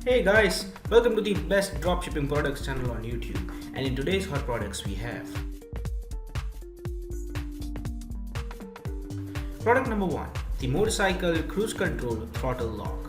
Hey guys, welcome to the best dropshipping products channel on YouTube. And in today's hot products we have product number 1, the motorcycle cruise control throttle lock.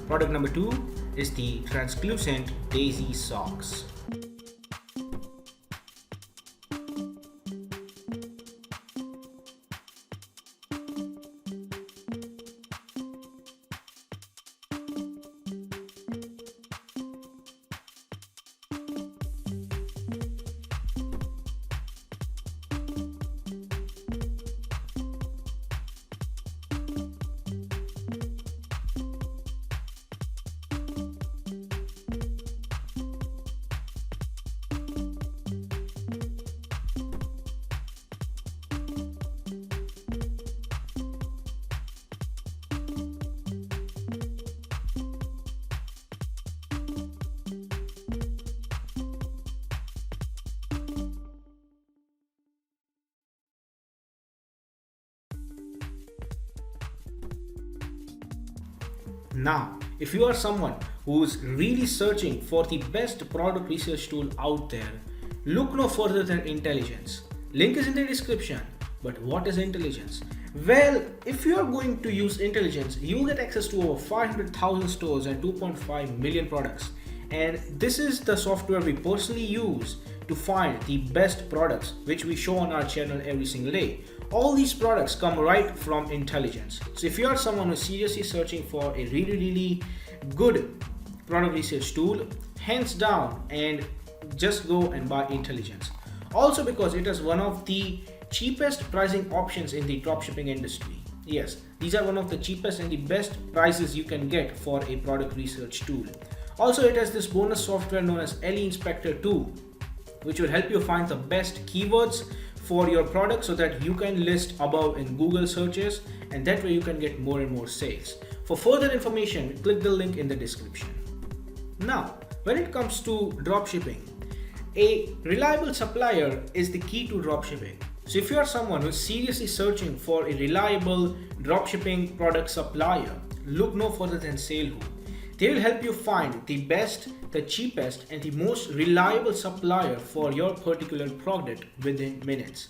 Product number 2 is the translucent daisy socks. Now, if you are someone who's really searching for the best product research tool out there, look no further than Intelligence. Link is in the description. But what is Intelligence? Well, if you are going to use Intelligence, you will get access to over 500,000 stores and 2.5 million products. And this is the software we personally use to find the best products which we show on our channel every single day. All these products come right from Intelligence. So if you are someone who's seriously searching for a really good product research tool, hands down, and just go and buy Intelligence. Also because it is one of the cheapest pricing options in the dropshipping industry. Yes, these are one of the cheapest and the best prices you can get for a product research tool. Also, it has this bonus software known as LE Inspector 2, which will help you find the best keywords for your product so that you can list above in Google searches, and that way you can get more and more sales. For further information, click the link in the description. Now, when it comes to dropshipping, a reliable supplier is the key to dropshipping. So if you are someone who is seriously searching for a reliable dropshipping product supplier, look no further than SaleWho. They will help you find the best, the cheapest, and the most reliable supplier for your particular product within minutes.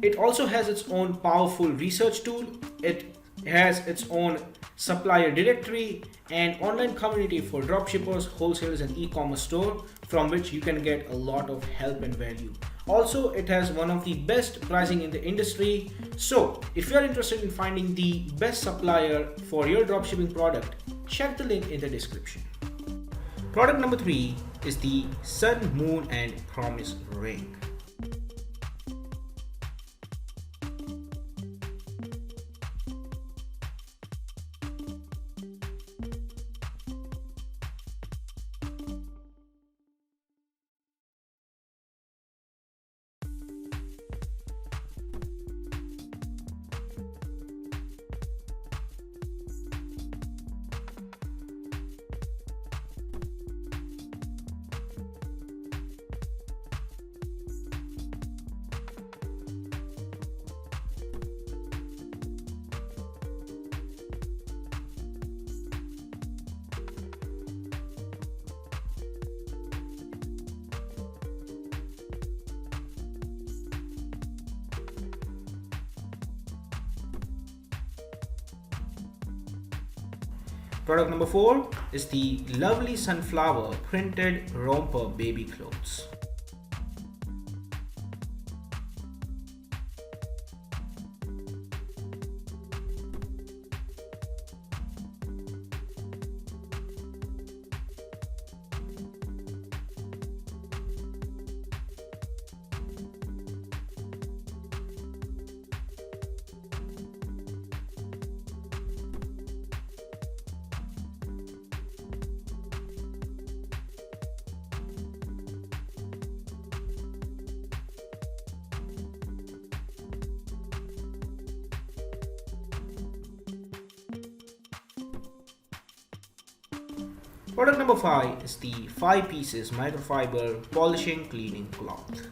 It also has its own powerful research tool. It has its own supplier directory and online community for dropshippers, wholesalers, and e-commerce store from which you can get a lot of help and value. Also, it has one of the best pricing in the industry. So if you are interested in finding the best supplier for your dropshipping product, check the link in the description. Product number 3 is the Sun, Moon, and Promise ring. Product number 4 is the lovely sunflower printed romper baby clothes. Product number 5 is the 5 pieces microfiber polishing cleaning cloth.